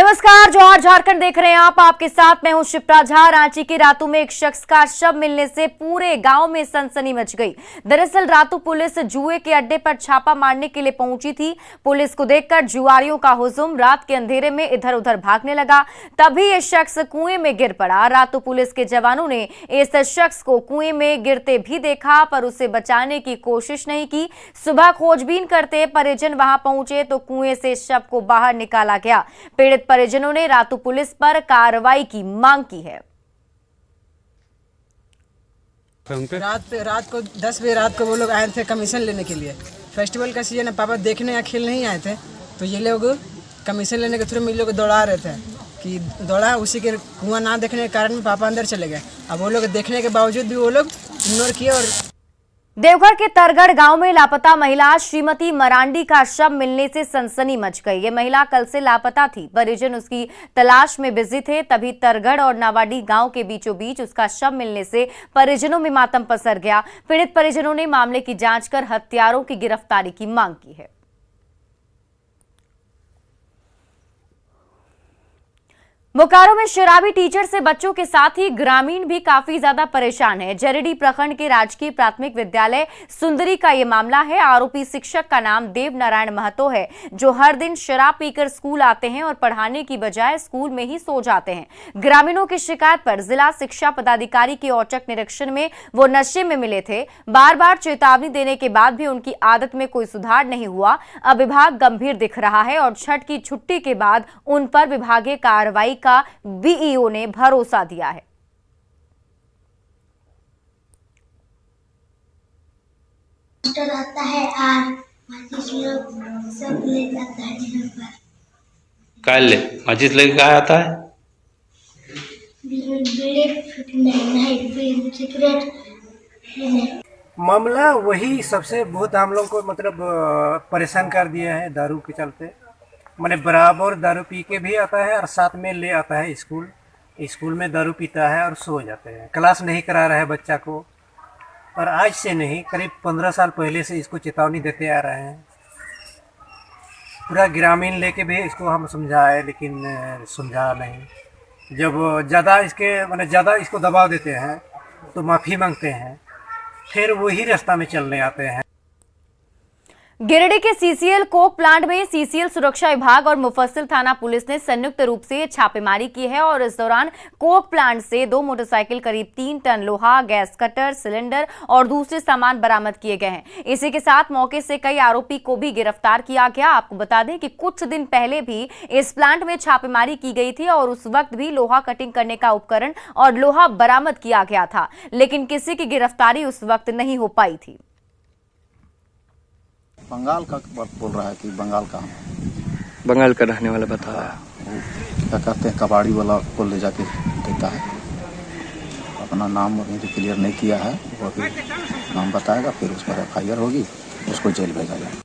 नमस्कार, जौहर झारखंड देख रहे हैं आप। आपके साथ मैं हूं शिप्रा झा। रांची की रातू में एक शख्स का शव मिलने से पूरे गांव में सनसनी मच गई। दरअसल रातू पुलिस जुए के अड्डे पर छापा मारने के लिए पहुंची थी। पुलिस को देखकर जुआरियों का हुजूम रात के अंधेरे में इधर उधर भागने लगा। तभी ये शख्स कुएं में गिर पड़ा। रातू पुलिस के जवानों ने इस शख्स को कुएं में गिरते भी देखा, पर उसे बचाने की कोशिश नहीं की। सुबह खोजबीन करते परिजन वहां पहुंचे तो कुएं से शव को बाहर निकाला गया। पीड़ित परिजनों ने रातू पुलिस पर कार्रवाई की मांग की है। रात को 10 बजे रात को वो लोग आए थे कमीशन लेने के लिए। फेस्टिवल का सीजन है, पापा देखने या खेल नहीं आए थे, तो ये लोग कमीशन लेने के थ्रू मिल लोग दौड़ा रहे थे कि दौड़ा। उसी के कुआं ना देखने के कारण पापा अंदर चले गए। अब वो लोग देखने के बावजूद भी वो लोग इग्नोर किए। और देवघर के तरगढ़ गांव में लापता महिला श्रीमती मरांडी का शव मिलने से सनसनी मच गई। ये महिला कल से लापता थी। परिजन उसकी तलाश में बिजी थे। तभी तरगढ़ और नावाडी गांव के बीचों बीच उसका शव मिलने से परिजनों में मातम पसर गया। पीड़ित परिजनों ने मामले की जांच कर हत्यारों की गिरफ्तारी की मांग की है। बोकारो में शराबी टीचर से बच्चों के साथ ही ग्रामीण भी काफी ज्यादा परेशान है। जरीडीह प्रखंड के राजकीय प्राथमिक विद्यालय सुंदरी का ये मामला है। आरोपी शिक्षक का नाम देव नारायण महतो है, जो हर दिन शराब पीकर स्कूल आते हैं और पढ़ाने की बजाय स्कूल में ही सो जाते हैं। ग्रामीणों की शिकायत पर जिला शिक्षा पदाधिकारी के औचक निरीक्षण में वो नशे में मिले थे। बार बार चेतावनी देने के बाद भी उनकी आदत में कोई सुधार नहीं हुआ। अब विभाग गंभीर दिख रहा है और छठ की छुट्टी के बाद उन पर विभागीय कार्रवाई का बीईओ ने भरोसा दिया है। आता है और माचिस लोग सब ले जाता है जगह पर। काय ले माचिस लेके कहाँ आता है? नहीं सिगरेट नहीं। मामला वही सबसे बहुत हम लोग को मतलब परेशान कर दिया है। दारू के चलते मैंने बराबर दारू पी के भी आता है और साथ में ले आता है स्कूल में दारू पीता है और सो जाते हैं। क्लास नहीं करा रहा है बच्चा को। और आज से नहीं, करीब 15 साल पहले से इसको चेतावनी देते आ रहे हैं। पूरा ग्रामीण लेके भी इसको हम समझाए, लेकिन समझा नहीं। जब ज़्यादा इसको दबाव देते हैं तो माफ़ी मांगते हैं, फिर वही रास्ता में चलने आते हैं। गिरिडीह के सीसीएल कोक प्लांट में सीसीएल सुरक्षा विभाग और मुफस्सिल थाना पुलिस ने संयुक्त रूप से छापेमारी की है और इस दौरान कोक प्लांट से 2 मोटरसाइकिल, करीब 3 टन लोहा, गैस कटर, सिलेंडर और दूसरे सामान बरामद किए गए हैं। इसी के साथ मौके से कई आरोपी को भी गिरफ्तार किया गया। आपको बता दें कि कुछ दिन पहले भी इस प्लांट में छापेमारी की गई थी और उस वक्त भी लोहा कटिंग करने का उपकरण और लोहा बरामद किया गया था, लेकिन किसी की गिरफ्तारी उस वक्त नहीं हो पाई थी। बंगाल का बोल रहा है कि बंगाल बंगाल का रहने वाला बता रहा है। क्या कहते हैं, कबाड़ी वाला को ले जाके देता है। अपना नाम अभी क्लियर नहीं किया है, वो भी नाम बताएगा, फिर उस पर FIR होगी, उसको जेल भेजा जाएगा।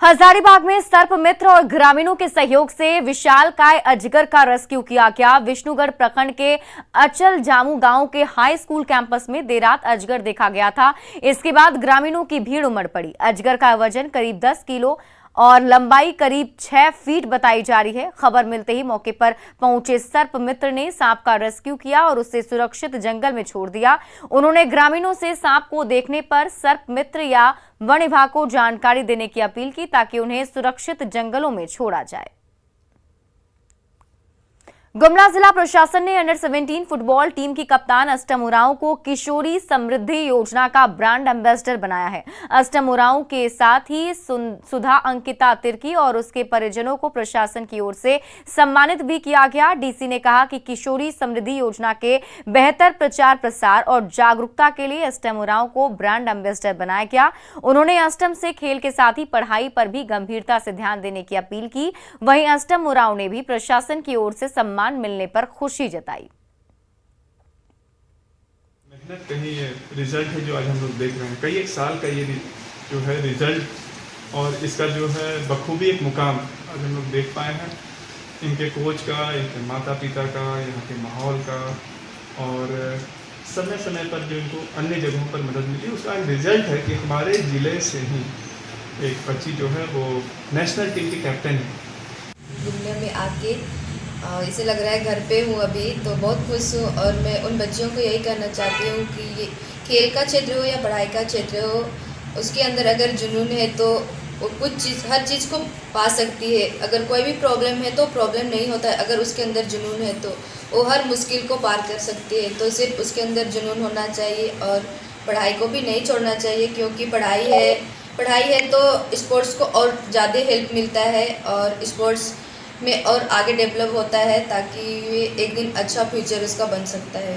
हजारीबाग में सर्प मित्र और ग्रामीणों के सहयोग से विशालकाय अजगर का रेस्क्यू किया गया। विष्णुगढ़ प्रखंड के अचल जामू गांव के हाई स्कूल कैंपस में देर रात अजगर देखा गया था। इसके बाद ग्रामीणों की भीड़ उमड़ पड़ी। अजगर का वजन करीब 10 किलो और लंबाई करीब 6 फीट बताई जा रही है। खबर मिलते ही मौके पर पहुंचे सर्प मित्र ने सांप का रेस्क्यू किया और उसे सुरक्षित जंगल में छोड़ दिया। उन्होंने ग्रामीणों से सांप को देखने पर सर्प मित्र या वन विभाग को जानकारी देने की अपील की, ताकि उन्हें सुरक्षित जंगलों में छोड़ा जाए। गुमला जिला प्रशासन ने अंडर 17 फुटबॉल टीम की कप्तान अष्टम उरांव को किशोरी समृद्धि योजना का ब्रांड एम्बेसडर बनाया है। अष्टम उरांव के साथ ही सुधा अंकिता तिर्की और उसके परिजनों को प्रशासन की ओर से सम्मानित भी किया गया। डीसी ने कहा कि किशोरी समृद्धि योजना के बेहतर प्रचार प्रसार और जागरूकता के लिए अष्टम उरांव को ब्रांड एम्बेसडर बनाया गया। उन्होंने अष्टम से खेल के साथ ही पढ़ाई पर भी गंभीरता से ध्यान देने की अपील की। वहीं अष्टम उरांव ने भी प्रशासन की ओर से सम्मान मिलने पर खुशी जताई। मेहनत का ही रिजल्ट है जो आज हम लोग देख रहे हैं। कई एक साल का ये जो है रिजल्ट और इसका जो है बखूबी एक मुकाम आज हम लोग देख पाए हैं। इनके कोच का, इनके माता पिता का, यहाँ के माहौल का और समय समय पर जो इनको अन्य जगहों पर मदद मिली, उसका एक रिजल्ट है कि हमारे ज़िले से ही एक बच्ची जो है वो नेशनल टीम की कैप्टन है। दुनिया में आके इसे लग रहा है घर पे हूँ अभी, तो बहुत खुश हूँ। और मैं उन बच्चियों को यही कहना चाहती हूँ कि ये खेल का क्षेत्र हो या पढ़ाई का क्षेत्र हो, उसके अंदर अगर जुनून है तो वो हर चीज़ को पा सकती है। अगर कोई भी प्रॉब्लम है तो प्रॉब्लम नहीं होता है, अगर उसके अंदर जुनून है तो वो हर मुश्किल को पार कर सकती है। तो सिर्फ उसके अंदर जुनून होना चाहिए और पढ़ाई को भी नहीं छोड़ना चाहिए, क्योंकि पढ़ाई है तो स्पोर्ट्स को और ज़्यादा हेल्प मिलता है और स्पोर्ट्स में और आगे डेवलप होता है, ताकि ये एक दिन अच्छा फ्यूचर उसका बन सकता है।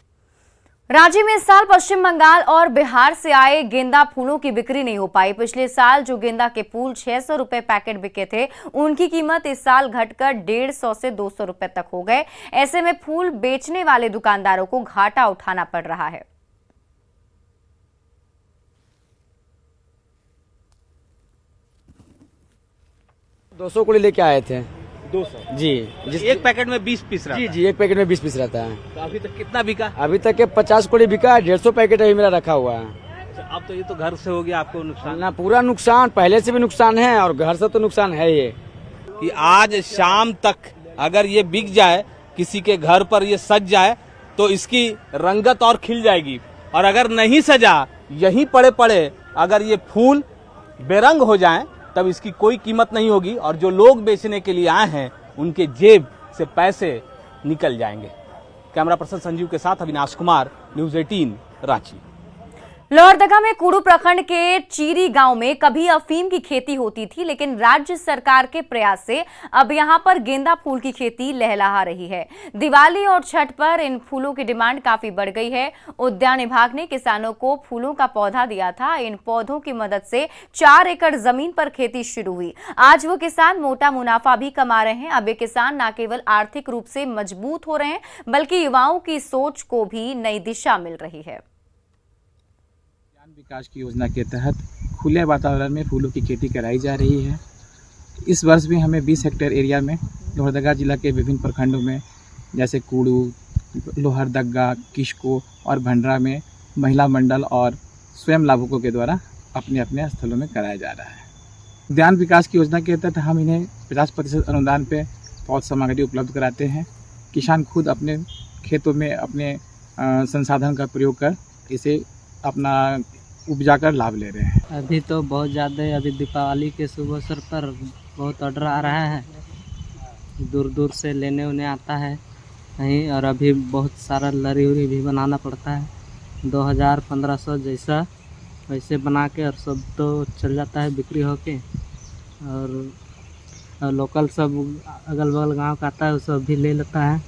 रांची में इस साल पश्चिम बंगाल और बिहार से आए गेंदा फूलों की बिक्री नहीं हो पाई। पिछले साल जो गेंदा के फूल 600 रुपए पैकेट बिके थे, उनकी कीमत इस साल घटकर 150 से 200 रुपए तक हो गए। ऐसे में फूल बेचने वाले दुकानदारों को घाटा उठाना पड़ रहा है। दो 200 कोड़ी लेके आए थे। 200 जी, एक पैकेट में 20 पीस रहता है। जी, एक पैकेट में 20 पीस रहता है। तो अभी तक कितना बिका? अभी तक के 50 कोड़ी बिका, 150 पैकेट अभी मेरा रखा हुआ है। अब तो ये तो घर से हो गया आपको नुकसान ना, पूरा नुकसान, पहले से भी नुकसान है और घर से तो नुकसान है ये। कि आज शाम तक अगर ये बिक जाए, किसी के घर पर ये सज जाए, तो इसकी रंगत और खिल जाएगी। और अगर नहीं सजा, यहीं पड़े अगर ये फूल बेरंग हो जाएं, तब इसकी कोई कीमत नहीं होगी और जो लोग बेचने के लिए आए हैं उनके जेब से पैसे निकल जाएंगे। कैमरा पर्सन संजीव के साथ अविनाश कुमार, न्यूज़ 18 रांची। लोहरदगा में कुड़ू प्रखंड के चीरी गांव में कभी अफीम की खेती होती थी, लेकिन राज्य सरकार के प्रयास से अब यहां पर गेंदा फूल की खेती लहलहा रही है। दिवाली और छठ पर इन फूलों की डिमांड काफी बढ़ गई है। उद्यान विभाग ने किसानों को फूलों का पौधा दिया था। इन पौधों की मदद से 4 एकड़ जमीन पर खेती शुरू हुई। आज वो किसान मोटा मुनाफा भी कमा रहे हैं। अब ये किसान न केवल आर्थिक रूप से मजबूत हो रहे हैं, बल्कि युवाओं की सोच को भी नई दिशा मिल रही है। विकास की योजना के तहत खुले वातावरण में फूलों की खेती कराई जा रही है। इस वर्ष भी हमें 20 हेक्टेयर एरिया में लोहरदगा जिला के विभिन्न प्रखंडों में, जैसे कुड़ू, लोहरदगा, किस्को और भंडरा में महिला मंडल और स्वयं लाभुकों के द्वारा अपने अपने स्थलों में कराया जा रहा है। उद्यान विकास की योजना के तहत हम इन्हें 50% अनुदान पे पौध सामग्री उपलब्ध कराते हैं। किसान खुद अपने खेतों में अपने संसाधन का प्रयोग कर इसे अपना उपजा कर लाभ ले रहे हैं। अभी तो बहुत ज़्यादा, अभी दीपावली के शुभ अवसर पर बहुत ऑर्डर आ रहा है, दूर दूर से लेने उन्हें आता है कहीं, और अभी बहुत सारा लरी उरी भी बनाना पड़ता है। 2000-1500 जैसा वैसे बना के और सब तो चल जाता है बिक्री होके। और लोकल सब अगल बगल गांव का आता है, वो सब भी ले लेता है।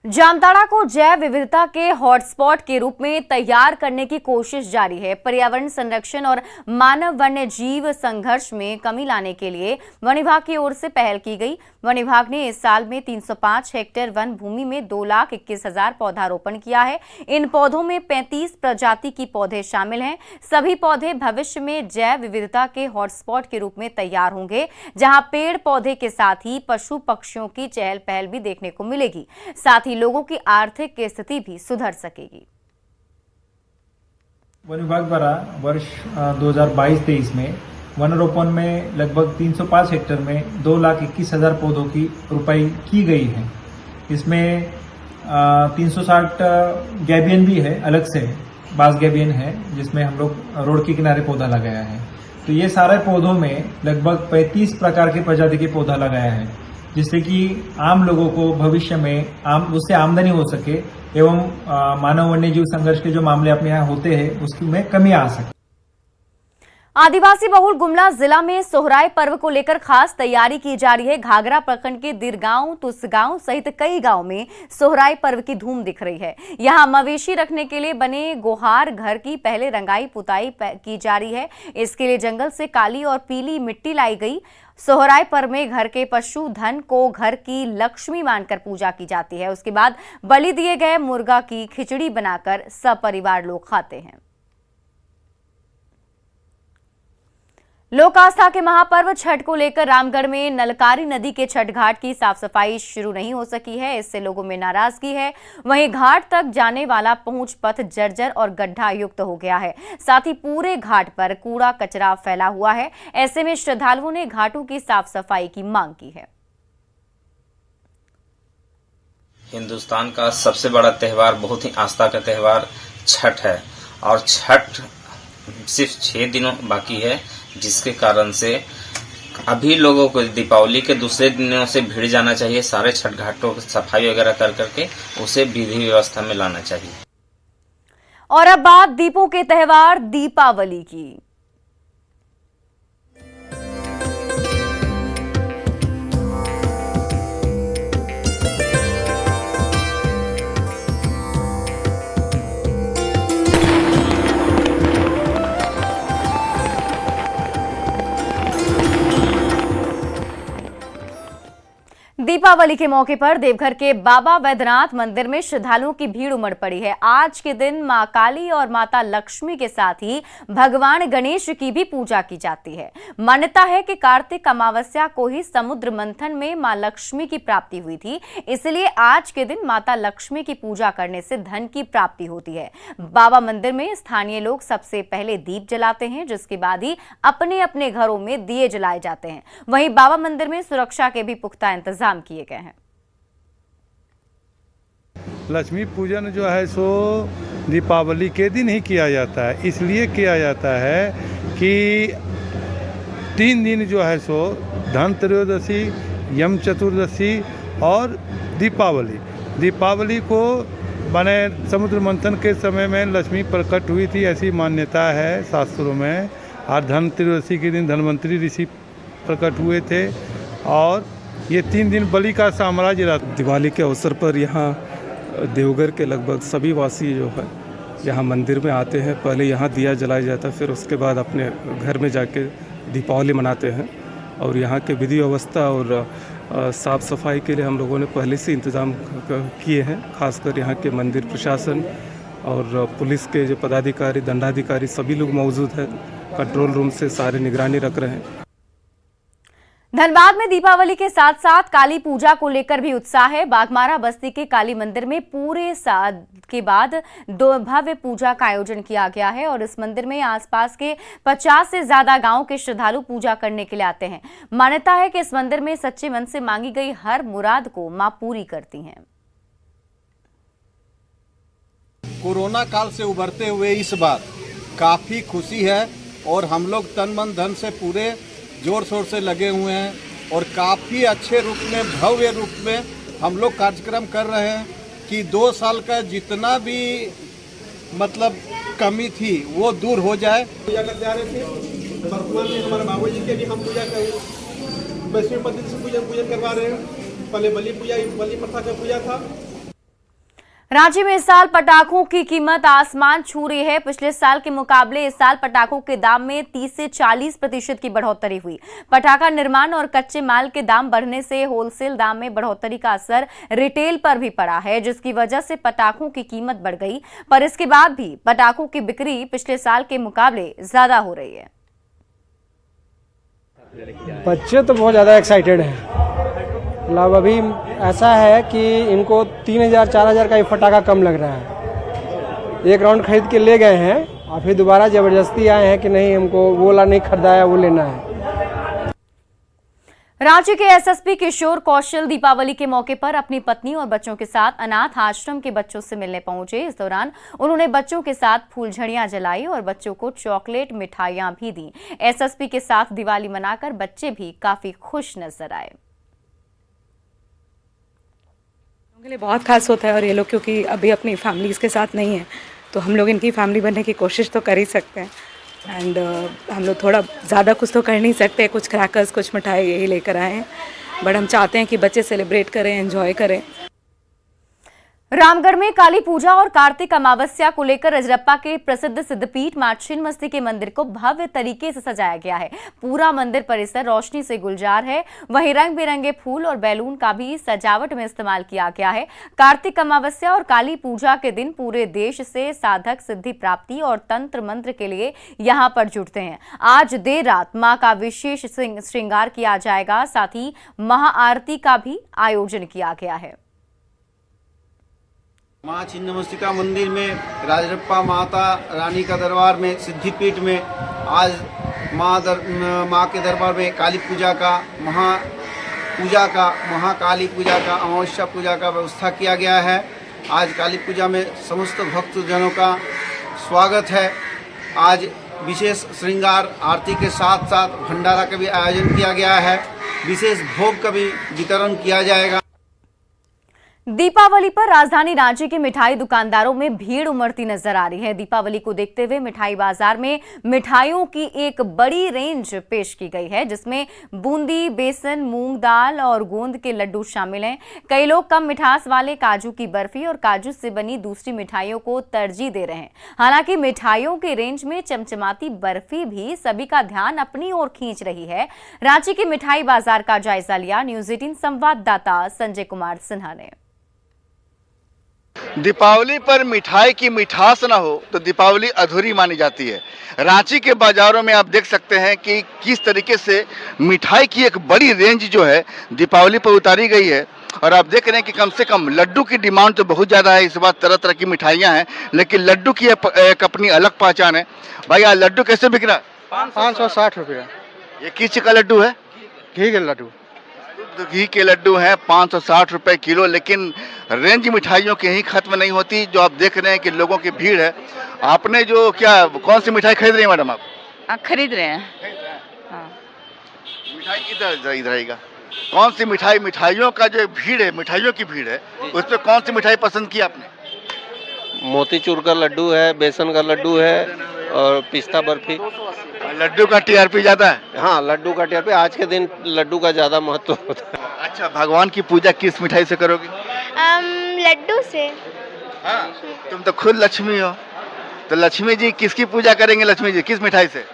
जामताड़ा को जैव विविधता के हॉटस्पॉट के रूप में तैयार करने की कोशिश जारी है। पर्यावरण संरक्षण और मानव वन्य जीव संघर्ष में कमी लाने के लिए वन विभाग की ओर से पहल की गई। वन विभाग ने इस साल में 305 हेक्टेयर वन भूमि में 2,21,000 पौधारोपण किया है। इन पौधों में 35 प्रजाति की पौधे शामिल हैं। सभी पौधे भविष्य में जैव विविधता के हॉटस्पॉट के रूप में तैयार होंगे, जहां पेड़ पौधे के साथ ही पशु पक्षियों की चहल पहल भी देखने को मिलेगी। साथ ही लोगों की आर्थिक स्थिति भी सुधर सकेगी। वन विभाग द्वारा वर्ष 2022-23 में वनारोपण में लगभग 305 हेक्टेयर में 2,21,000 पौधों की रोपाई की गई है। इसमें 360 गैबियन भी है, अलग से बांस गैबियन है, जिसमें हम लोग रोड के किनारे पौधा लगाया है। तो ये सारे पौधों में लगभग 35 प्रकार के प्रजाति के पौधा लगाया है, जिससे कि आम लोगों को भविष्य में उससे आमदनी हो सके एवं मानव वन्य जीव संघर्ष के जो मामले अपने यहाँ होते हैं उसमें कमी आ सके। आदिवासी बहुल गुमला जिला में सोहराय पर्व को लेकर खास तैयारी की जा रही है। घाघरा प्रखंड के दिरगांव, तुसगांव सहित कई गांव में सोहराय पर्व की धूम दिख रही है। यहां मवेशी रखने के लिए बने गोहार घर की पहले रंगाई पुताई की जा रही है। इसके लिए जंगल से काली और पीली मिट्टी लाई गई। सोहराय पर्व में घर के पशु धन को घर की लक्ष्मी मानकर पूजा की जाती है। उसके बाद बलि दिए गए मुर्गा की खिचड़ी बनाकर सपरिवार लोग खाते हैं। लोक आस्था के महापर्व छठ को लेकर रामगढ़ में नलकारी नदी के छठ घाट की साफ सफाई शुरू नहीं हो सकी है। इससे लोगों में नाराजगी है। वहीं घाट तक जाने वाला पहुंच पथ जर्जर और गड्ढा युक्त हो गया है। साथ ही पूरे घाट पर कूड़ा कचरा फैला हुआ है। ऐसे में श्रद्धालुओं ने घाटों की साफ सफाई की मांग की है। हिंदुस्तान का सबसे बड़ा त्यौहार, बहुत ही आस्था का त्यौहार छठ है और छठ सिर्फ 6 दिनों बाकी है, जिसके कारण से अभी लोगों को दीपावली के दूसरे दिनों से भिड़ जाना चाहिए। सारे छठ घाटों की सफाई वगैरह कर करके उसे विधि व्यवस्था में लाना चाहिए। और अब बात दीपों के त्यौहार दीपावली की। दीपावली के मौके पर देवघर के बाबा वैद्यनाथ मंदिर में श्रद्धालुओं की भीड़ उमड़ पड़ी है। आज के दिन मां काली और माता लक्ष्मी के साथ ही भगवान गणेश की भी पूजा की जाती है। मान्यता है कि कार्तिक अमावस्या को ही समुद्र मंथन में मां लक्ष्मी की प्राप्ति हुई थी, इसलिए आज के दिन माता लक्ष्मी की पूजा करने से धन की प्राप्ति होती है। बाबा मंदिर में स्थानीय लोग सबसे पहले दीप जलाते हैं, जिसके बाद ही अपने अपने घरों में दिए जलाए जाते हैं। वहीं बाबा मंदिर में सुरक्षा के भी पुख्ता इंतजाम किए गए हैं। लक्ष्मी पूजन जो है सो दीपावली के दिन ही किया जाता है। इसलिए किया जाता है कि 3 दिन जो है सो धनत्रयोदशी, यम चतुर्दशी और दीपावली को बने समुद्र मंथन के समय में लक्ष्मी प्रकट हुई थी, ऐसी मान्यता है शास्त्रों में। और धनत्रयोदशी के दिन धन्वंतरी ऋषि प्रकट हुए थे और ये 3 दिन बलि का साम्राज्य रहा। दिवाली के अवसर पर यहाँ देवघर के लगभग सभी वासी जो है यहाँ मंदिर में आते हैं। पहले यहाँ दिया जलाया जाता है, फिर उसके बाद अपने घर में जाके दीपावली मनाते हैं। और यहाँ के विधि व्यवस्था और साफ़ सफाई के लिए हम लोगों ने पहले से इंतज़ाम किए हैं। खासकर यहाँ के मंदिर प्रशासन और पुलिस के जो पदाधिकारी, दंडाधिकारी सभी लोग मौजूद हैं। कंट्रोल रूम से सारे निगरानी रख रहे हैं। धनबाद में दीपावली के साथ साथ काली पूजा को लेकर भी उत्साह है। बागमारा बस्ती के काली मंदिर में पूरे साल के बाद 2 भव्य पूजा का आयोजन किया गया है और इस मंदिर में आसपास के 50 से ज्यादा गांव के श्रद्धालु पूजा करने के लिए आते हैं। मान्यता है कि इस मंदिर में सच्चे मन से मांगी गई हर मुराद को मां पूरी करती हैं। कोरोना काल से उभरते हुए इस बार काफी खुशी है और हम लोग तन मन धन से पूरे जोर शोर से लगे हुए हैं और काफ़ी अच्छे रूप में, भव्य रूप में हम लोग कार्यक्रम कर रहे हैं कि 2 साल का जितना भी मतलब कमी थी वो दूर हो जाए। पूजा करते आ रहे थे, वर्तमान में हमारे बाबू जी के भी हम पूजा कर वैष्णव पद्धति से पूजन करवा रहे हैं। पहले बलि प्रथा का पूजा था। रांची में इस साल पटाखों की कीमत आसमान छू रही है। पिछले साल के मुकाबले इस साल पटाखों के दाम में 30 से 40% की बढ़ोतरी हुई। पटाखा निर्माण और कच्चे माल के दाम बढ़ने से होलसेल दाम में बढ़ोतरी का असर रिटेल पर भी पड़ा है, जिसकी वजह से पटाखों की कीमत बढ़ गई। पर इसके बाद भी पटाखों की बिक्री पिछले साल के मुकाबले ज्यादा हो रही है। बच्चे तो बहुत ज्यादा एक्साइटेड हैं। मतलब अभी ऐसा है कि इनको 3000-4000 का ही फटाखा कम लग रहा है। 1 राउंड खरीद के ले गए हैं और फिर दोबारा जबरदस्ती आए हैं कि नहीं, हमको वो वाला नहीं खरीदा है, वो लेना है। रांची के एसएसपी किशोर कौशल दीपावली के मौके पर अपनी पत्नी और बच्चों के साथ अनाथ आश्रम के बच्चों से मिलने पहुंचे। इस दौरान उन्होंने बच्चों के साथ फूलझड़ियां जलाई और बच्चों को चॉकलेट मिठाइयां भी दी। एसएसपी के साथ दिवाली मनाकर बच्चे भी काफी खुश नजर आए। के लिए बहुत खास होता है और ये लोग क्योंकि अभी अपनी फैमिलीज के साथ नहीं है, तो हम लोग इनकी फैमिली बनने की कोशिश तो कर ही सकते हैं। एंड हम लोग थोड़ा ज़्यादा कुछ तो कर नहीं सकते, कुछ क्रैकर्स, कुछ मिठाई यही लेकर आए हैं, बट हम चाहते हैं कि बच्चे सेलिब्रेट करें, एंजॉय करें। रामगढ़ में काली पूजा और कार्तिक अमावस्या को लेकर रजरप्पा के प्रसिद्ध सिद्धपीठ मां छिन्नमस्ती के मंदिर को भव्य तरीके से सजाया गया है। पूरा मंदिर परिसर रोशनी से गुलजार है। वहीं रंग बिरंगे फूल और बैलून का भी सजावट में इस्तेमाल किया गया है। कार्तिक अमावस्या और काली पूजा के दिन पूरे देश से साधक सिद्धि प्राप्ति और तंत्र मंत्र के लिए यहां पर जुटते हैं। आज देर रात मां का विशेष श्रृंगार किया जाएगा, साथ ही महाआरती का भी आयोजन किया गया है। माँ छिन्नमस्तिका मंदिर में राजरप्पा माता रानी का दरबार में सिद्धिपीठ में आज माँ के दरबार में काली पूजा का पूजा का, महाकाली पूजा का, अमावस्या पूजा का व्यवस्था किया गया है। आज काली पूजा में समस्त भक्तजनों का स्वागत है। आज विशेष श्रृंगार आरती के साथ साथ भंडारा का भी आयोजन किया गया है। विशेष भोग का भी वितरण किया जाएगा। दीपावली पर राजधानी रांची के मिठाई दुकानदारों में भीड़ उमड़ती नजर आ रही है। दीपावली को देखते हुए मिठाई बाजार में मिठाइयों की एक बड़ी रेंज पेश की गई है, जिसमें बूंदी, बेसन, मूंग दाल और गोंद के लड्डू शामिल हैं। कई लोग कम मिठास वाले काजू की बर्फी और काजू से बनी दूसरी मिठाइयों को तरजीह दे रहे हैं। हालांकि मिठाइयों की रेंज में चमचमाती बर्फी भी सभी का ध्यान अपनी ओर खींच रही है। रांची के मिठाई बाजार का जायजा लिया न्यूज़ 18 संवाददाता संजय कुमार सिन्हा ने। दीपावली पर मिठाई की मिठास ना हो तो दीपावली अधूरी मानी जाती है। रांची के बाजारों में आप देख सकते हैं कि किस तरीके से मिठाई की एक बड़ी रेंज जो है दीपावली पर उतारी गई है। और आप देख रहे हैं कि कम से कम लड्डू की डिमांड तो बहुत ज़्यादा है। इस बार तरह तरह की मिठाइयाँ हैं, लेकिन लड्डू की एक अपनी अलग पहचान है। भाई आज लड्डू कैसे बिक रहा है? 560 रुपया। ये किस चीज़ का लड्डू है? घी के लड्डू। घी के लड्डू हैं 560 रुपए किलो। लेकिन रेंज मिठाइयों की ही खत्म नहीं होती। जो आप देख रहे हैं कि लोगों की भीड़ है। आपने जो क्या कौन सी मिठाई खरीद रही है मैडम? आप खरीद रहे हैं। हाँ। मिठाई इधर आएगा। कौन सी मिठाई, मिठाइयों का जो भीड़ है, मिठाइयों की भीड़ है, उस पर कौन सी मिठाई पसंद की आपने? मोतीचूर का लड्डू है, बेसन का लड्डू है और पिस्ता बर्फी। लड्डू का टीआरपी ज्यादा है? हाँ, लड्डू का टीआरपी आज के दिन लड्डू का ज्यादा महत्व होता है। अच्छा, भगवान की पूजा किस मिठाई से करोगी? लड्डू से। हाँ, तुम तो खुद लक्ष्मी हो, तो लक्ष्मी जी किसकी पूजा करेंगे? लक्ष्मी जी किस मिठाई से?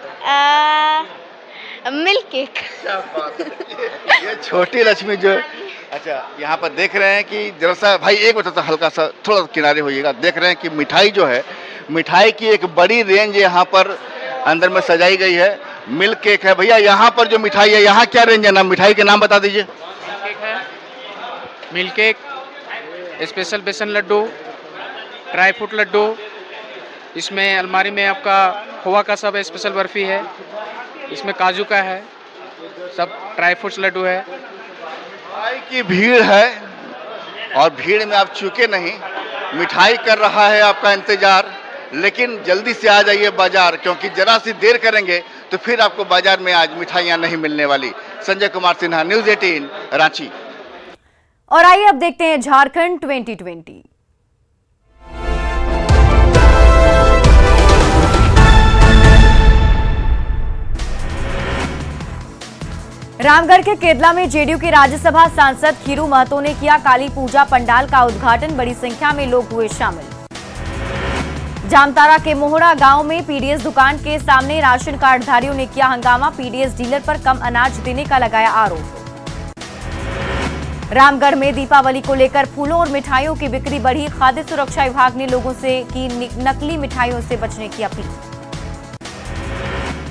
Milk cake. ये छोटी लक्ष्मी जो, अच्छा यहाँ पर देख रहे हैं कि जरा सा भाई एक बता हल्का सा थोड़ा किनारे होइएगा। देख रहे हैं कि मिठाई जो है, मिठाई की एक बड़ी रेंज यहाँ पर अंदर में सजाई गई है। मिल्क केक है। भैया यहाँ पर जो मिठाई है, यहाँ क्या रेंज है? नाम मिठाई के नाम बता दीजिए। मिल्क केक, स्पेशल बेसन लड्डू, ड्राई फ्रूट लड्डू, इसमें अलमारी में आपका खोवा का सब स्पेशल बर्फी है, इसमें काजू का है, सब ड्राई फ्रूट्स लड्डू है। मिठाई की भीड़ है और भीड़ में आप चूके नहीं। मिठाई कर रहा है आपका इंतजार, लेकिन जल्दी से आ जाइए बाजार, क्योंकि जरा सी देर करेंगे तो फिर आपको बाजार में आज मिठाइयाँ नहीं मिलने वाली। संजय कुमार सिन्हा, न्यूज़ 18 रांची। और आइए अब देखते हैं झारखंड 2020। रामगढ़ के केदला में जेडीयू के राज्यसभा सांसद खीरू महतो ने किया काली पूजा पंडाल का उद्घाटन। बड़ी संख्या में लोग हुए शामिल। जामताड़ा के मोहड़ा गांव में पीडीएस दुकान के सामने राशन कार्डधारियों ने किया हंगामा। पीडीएस डीलर पर कम अनाज देने का लगाया आरोप। रामगढ़ में दीपावली को लेकर फूलों और मिठाइयों की बिक्री बढ़ी। खाद्य सुरक्षा विभाग ने लोगों से की नकली मिठाइयों से बचने की अपील।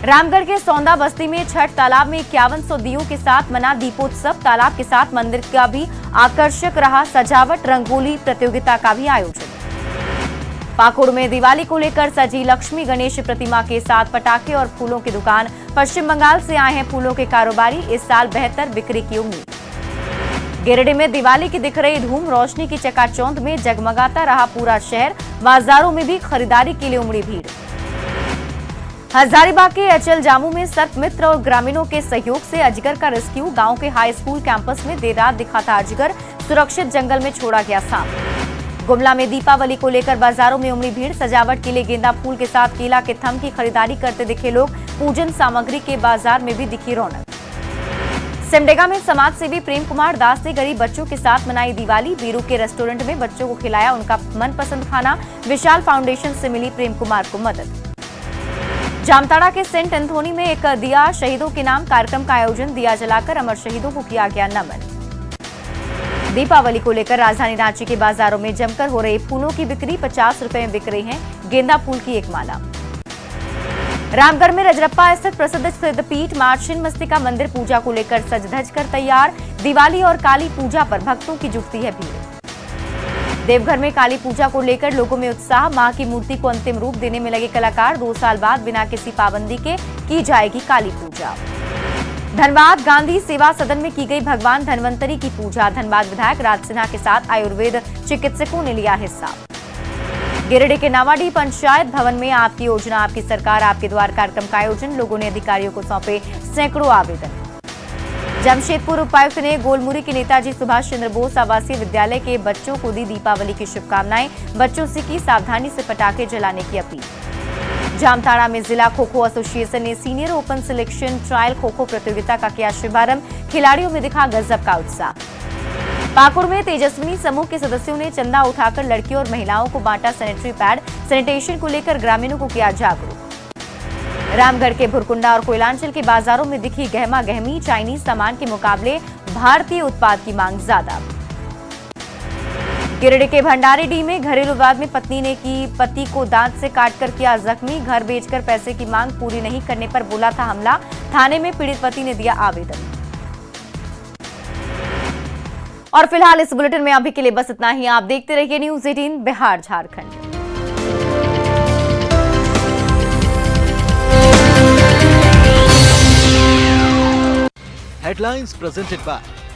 रामगढ़ के सौंदा बस्ती में छठ तालाब में 5100 दीयों के साथ मना दीपोत्सव। तालाब के साथ मंदिर का भी आकर्षक रहा सजावट। रंगोली प्रतियोगिता का भी आयोजन। पाकुड़ में दिवाली को लेकर सजी लक्ष्मी गणेश प्रतिमा के साथ पटाखे और फूलों की दुकान। पश्चिम बंगाल से आए हैं फूलों के कारोबारी। इस साल बेहतर बिक्री की उम्मीद। गिरिडीह में दिवाली की दिख रही धूम। रोशनी की चकाचौंध में जगमगाता रहा पूरा शहर। बाजारों में भी खरीदारी के लिए उमड़ी भीड़। हजारीबाग के अचल जामू में सर्प मित्र और ग्रामीणों के सहयोग से अजगर का रेस्क्यू। गांव के हाई स्कूल कैंपस में देर रात दिखा था अजगर। सुरक्षित जंगल में छोड़ा गया सांप। गुमला में दीपावली को लेकर बाजारों में उमड़ी भीड़। सजावट के लिए गेंदा फूल के साथ केला के थम की खरीदारी करते दिखे लोग। पूजन सामग्री के बाजार में भी दिखी रौनक। सिमडेगा में समाज सेवी प्रेम कुमार दास ने गरीब बच्चों के साथ मनाई दिवाली। बीरू के रेस्टोरेंट में बच्चों को खिलाया उनका मनपसंद खाना। विशाल फाउंडेशन से मिली प्रेम कुमार को मदद। जामताड़ा के सेंट एंथोनी में एक दिया शहीदों के नाम कार्यक्रम का आयोजन। दिया जलाकर अमर शहीदों को किया गया नमन। दीपावली को लेकर राजधानी रांची के बाजारों में जमकर हो रही फूलों की बिक्री। 50 रुपए में बिक रही है गेंदा फूल की एक माला। रामगढ़ में रजरप्पा स्थित प्रसिद्ध सिद्धपीठ मां छिन्नमस्तिका मंदिर पूजा को लेकर सज धज कर तैयार। दिवाली और काली पूजा पर भक्तों की जुटती है भीड़। देवघर में काली पूजा को लेकर लोगों में उत्साह। मां की मूर्ति को अंतिम रूप देने में लगे कलाकार। 2 साल बाद बिना किसी पाबंदी के की जाएगी काली पूजा। धनबाद गांधी सेवा सदन में की गई भगवान धन्वंतरी की पूजा। धनबाद विधायक राज सिन्हा के साथ आयुर्वेद चिकित्सकों ने लिया हिस्सा। गिरिडीह के नावाडीह पंचायत भवन में आपकी योजना आपकी सरकार आपके द्वार कार्यक्रम का आयोजन। लोगों ने अधिकारियों को सौंपे सैकड़ों आवेदन। जमशेदपुर उपायुक्त ने गोलमुरी के नेताजी सुभाष चंद्र बोस आवासीय विद्यालय के बच्चों को दी दीपावली की शुभकामनाएं। बच्चों से की सावधानी से पटाखे जलाने की अपील। जामताड़ा में जिला खो खो एसोसिएशन ने senior open selection trial kho kho प्रतियोगिता का किया शुभारंभ। खिलाड़ियों में दिखा गजब का उत्साह। पाकुड़ में तेजस्विनी समूह के सदस्यों ने चंदा उठाकर लड़कियों और महिलाओं को बांटा सैनिटरी पैड। सैनिटेशन को लेकर ग्रामीणों को किया जागरूक। रामगढ़ के भुरकुंडा और कोयलांचल के बाजारों में दिखी गहमा गहमी। चाइनीज सामान के मुकाबले भारतीय उत्पाद की मांग ज्यादा। गिरिडीह के भंडारीडीह में घरेलू विवाद में पत्नी ने की पति को दांत से काटकर किया जख्मी। घर बेचकर पैसे की मांग पूरी नहीं करने पर बोला था हमला। थाने में पीड़ित पति ने दिया आवेदन। और फिलहाल इस बुलेटिन में अभी के लिए बस इतना ही। आप देखते रहिए news 18 Bihar Jharkhand. Headlines presented by